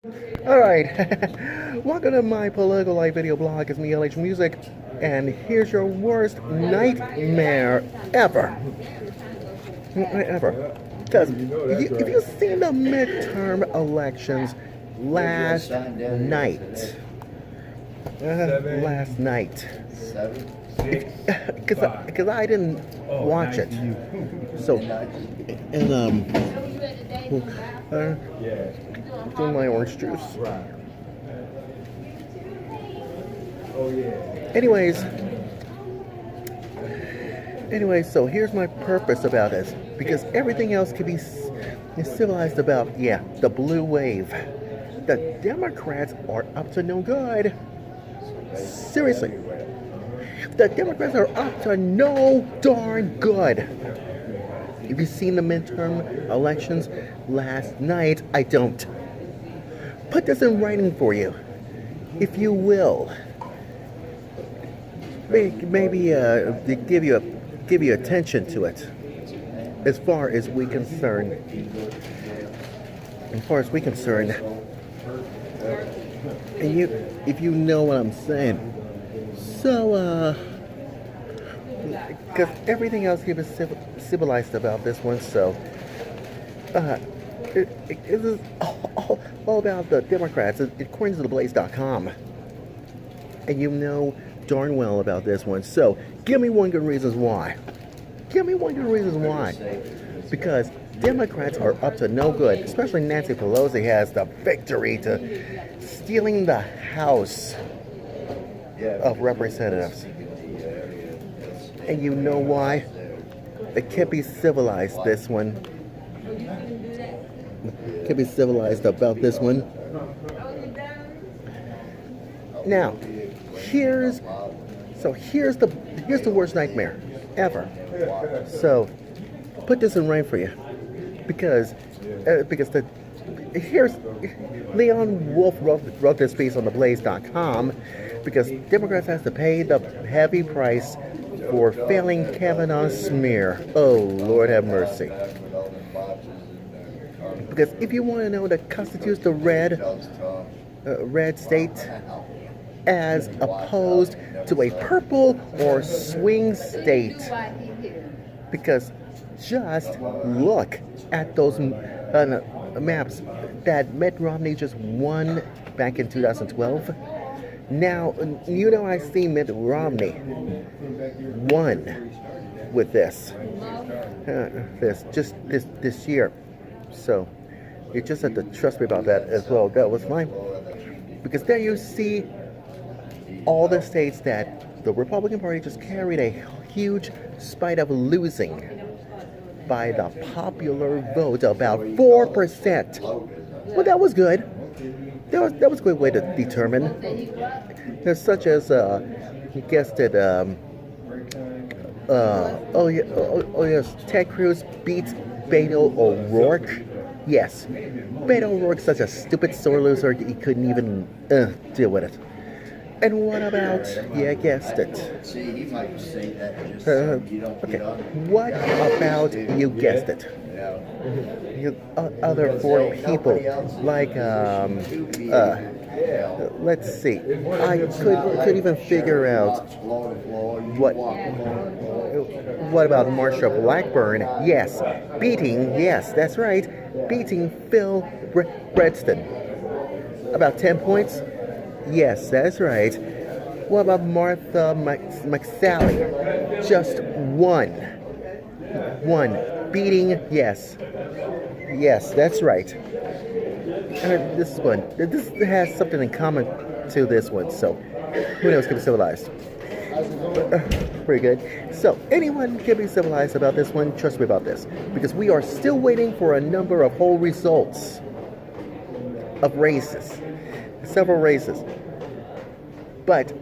Alright, welcome to my political life video blog. It's me, LH Music, and here's your worst nightmare ever. Ever. Because if you've seen the midterm elections last night, because I didn't watch it. So, and doing my orange juice. Anyways, so here's my purpose about this, because everything else can be civilized about, the blue wave. The Democrats are up to no good. Seriously. The Democrats are up to no darn good. Have you seen the midterm elections last night? I don't. Put this in writing for you, if you will. Maybe give you attention to it. As far as we concerned, and if you know what I'm saying. So, because everything else can be civilized about this one, so it is all about the Democrats, according to theblaze.com. And you know darn well about this one. So, give me one good reason why. Because Democrats are up to no good, especially Nancy Pelosi has the victory to stealing the House of Representatives. And you know why? It can't be civilized, this one. Can't be civilized about this one. Now, here's the worst nightmare ever. So, put this in writing for you, because here's Leon Wolf wrote this piece on theblaze.com, because Democrats have to pay the heavy price for failing Kavanaugh's smear. Oh, Lord have mercy. Because if you want to know what constitutes the red state as opposed to a purple or swing state, because just look at those maps that Mitt Romney just won back in 2012. Now, you know, I see Mitt Romney won with this year. So you just have to trust me about that as well. That was fine. Because there you see all the states that the Republican Party just carried a huge spite of losing by the popular vote, about 4%. Well, that was good. That was a good way to determine. There's such as, you guessed it, yes, Ted Cruz beats Beto O'Rourke. Yes, Beto O'Rourke's such a stupid sore loser, he couldn't even deal with it. And what about, guessed it. Okay, what about, you guessed it, you other four people, like, let's see, I could even figure out what about Marsha Blackburn? Yes, that's right, beating Phil Bredston. About 10 points? Yes, that's right. What about Martha McSally? Just one. Beating, yes, that's right. This has something in common to this one, so who knows, can be civilized. Pretty good. So, anyone can be civilized about this one, trust me about this, because we are still waiting for a number of whole results of races, several races. But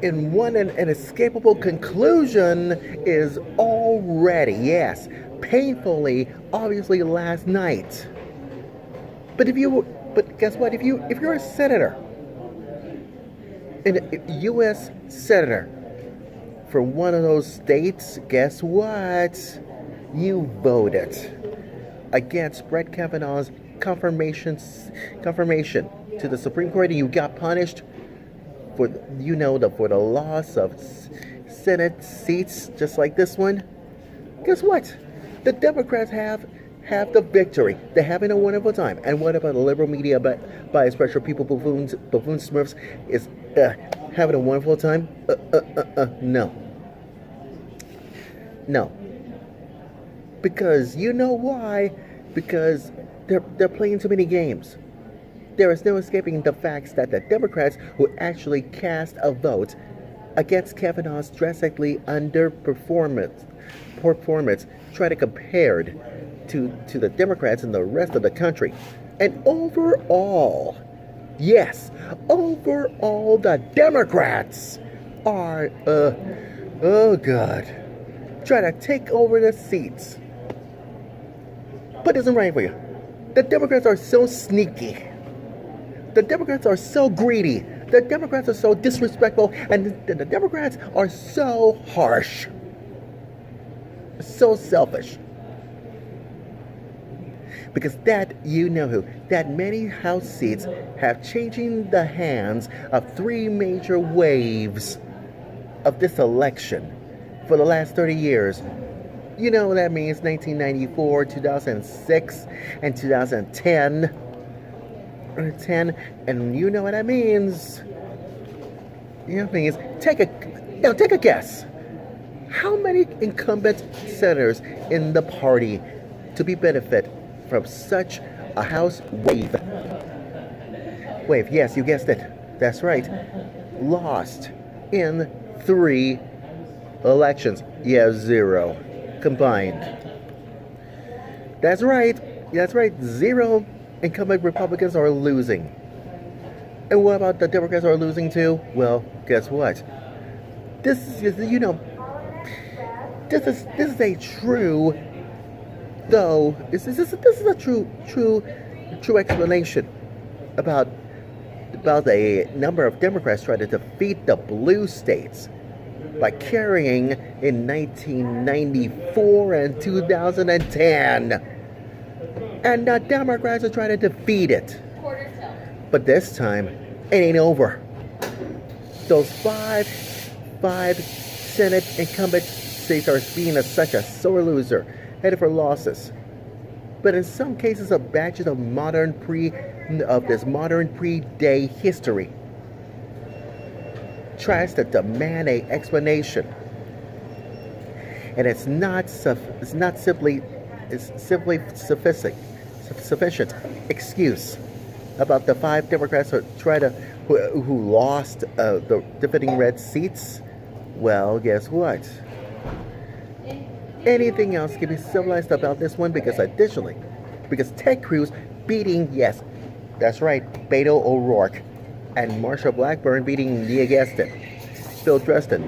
in one, an inescapable conclusion is already, yes, painfully, obviously last night. But guess what? If you're a senator, a U.S. senator from one of those states, guess what? You voted against Brett Kavanaugh's confirmation to the Supreme Court and you got punished for for the loss of Senate seats just like this one, guess what? The Democrats have the victory. They're having a wonderful time. And what about the liberal media by special people, buffoon smurfs, is having a wonderful time? No. No. Because you know why? Because they're playing too many games. There is no escaping the facts that the Democrats who actually cast a vote against Kavanaugh's drastically underperformance try to compare to the Democrats in the rest of the country. And overall, yes, overall the Democrats are, oh God, trying to take over the seats. But it isn't right for you. The Democrats are so sneaky. The Democrats are so greedy. The Democrats are so disrespectful. And the Democrats are so harsh. So selfish. Because that many House seats have changing the hands of three major waves of this election for the last 30 years. You know what that means: 1994, 2006, and 2010. And you know what that means. You know what it means. Take a guess. How many incumbent senators in the party to be benefit from such a House wave? Wave, yes, you guessed it. That's right. Lost in 3 elections. Yeah, 0 combined. That's right. 0 incumbent Republicans are losing. And what about the Democrats are losing too? Well, guess what? This is a true, though. This is a true explanation about the number of Democrats trying to defeat the blue states by carrying in 1994 and 2010. And the Democrats are trying to defeat it. But this time, it ain't over. Those five Senate incumbent states are being such a sore loser, headed for losses. But in some cases, a batch of this modern pre-day history tries to demand an explanation, and it's simply sufficient excuse about the 5 Democrats who lost the defeating red seats. Well, guess what? Anything else can be civilized about this one because Ted Cruz beating, yes, that's right, Beto O'Rourke, and Marsha Blackburn beating Phil Dresden.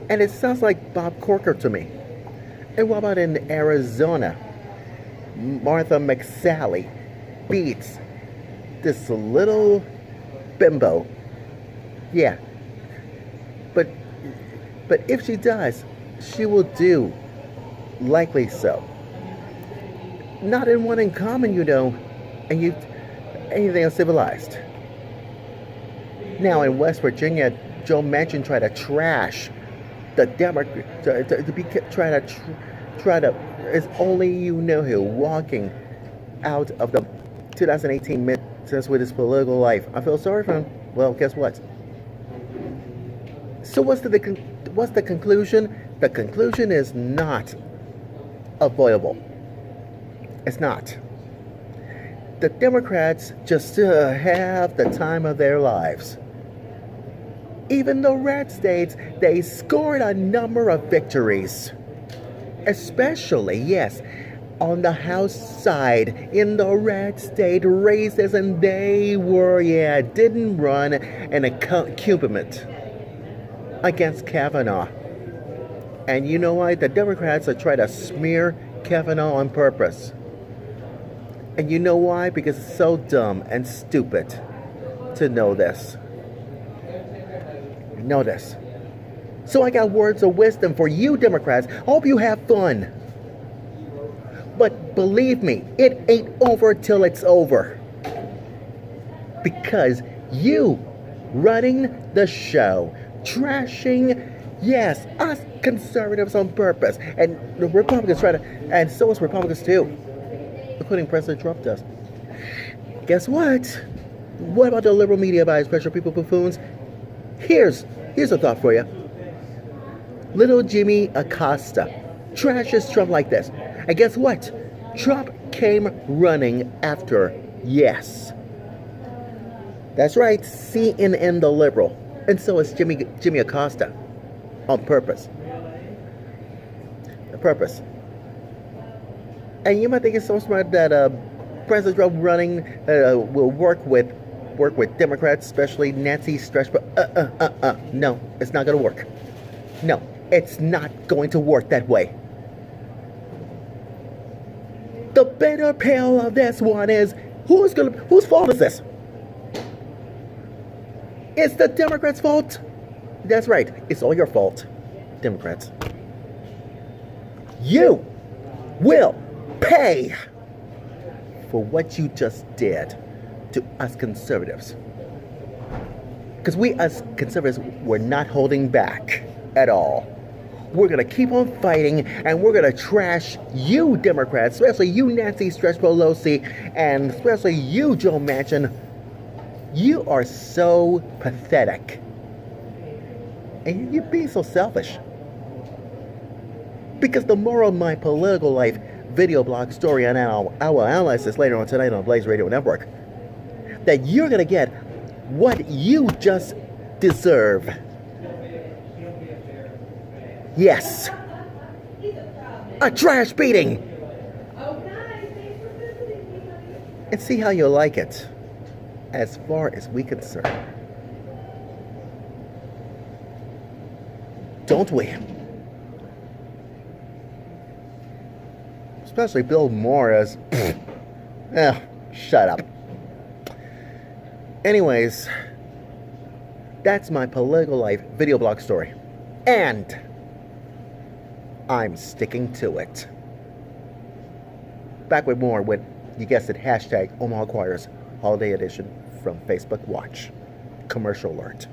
And it sounds like Bob Corker to me. And what about in Arizona? Martha McSally beats this little bimbo. Yeah. But if she does, she will do. Likely so. Not in one in common, and anything uncivilized. Now in West Virginia, Joe Manchin tried to trash the Democrat, try to. It's only who walking out of the 2018 midterms with his political life. I feel sorry for him. Well, guess what? So what's the conclusion? The conclusion is not avoidable. It's not. The Democrats just have the time of their lives. Even the red states, they scored a number of victories. Especially, yes, on the House side, in the red state races, and they didn't run an accompaniment against Kavanaugh. And you know why? The Democrats are trying to smear Kavanaugh on purpose. And you know why? Because it's so dumb and stupid to know this. Know this. So I got words of wisdom for you Democrats. I hope you have fun. But believe me, it ain't over till it's over. Because you running the show, trashing, yes, us conservatives on purpose, and the Republicans try to, and so is Republicans too, including President Trump does. Guess what? What about the liberal media by special people buffoons? Here's a thought for you. Little Jimmy Acosta trashes Trump like this. And guess what? Trump came running after yes. That's right, CNN the liberal. And so is Jimmy Acosta. On purpose. On purpose. And you might think it's so smart that President Trump running will work with Democrats, especially Nancy Stretch. But no, it's not going to work. No, it's not going to work that way. The bitter pill of this one is whose fault is this? It's the Democrats' fault. That's right. It's all your fault, Democrats. You will pay for what you just did to us conservatives. Because we, us conservatives, we're not holding back at all. We're going to keep on fighting, and we're going to trash you, Democrats, especially you, Nancy Stretch Pelosi, and especially you, Joe Manchin. You are so pathetic. And you're being so selfish. Because the moral of my political life video blog story, and I will analyze this later on tonight on Blaze Radio Network, that you're going to get what you just deserve. Yes. A trash beating. And see how you like it. As far as we're concerned. Don't we? Especially Bill Maher as... shut up. Anyways, that's my political life video blog story. And I'm sticking to it. Back with more with, you guessed it, hashtag Omaha Choirs Holiday Edition from Facebook Watch. Commercial alert.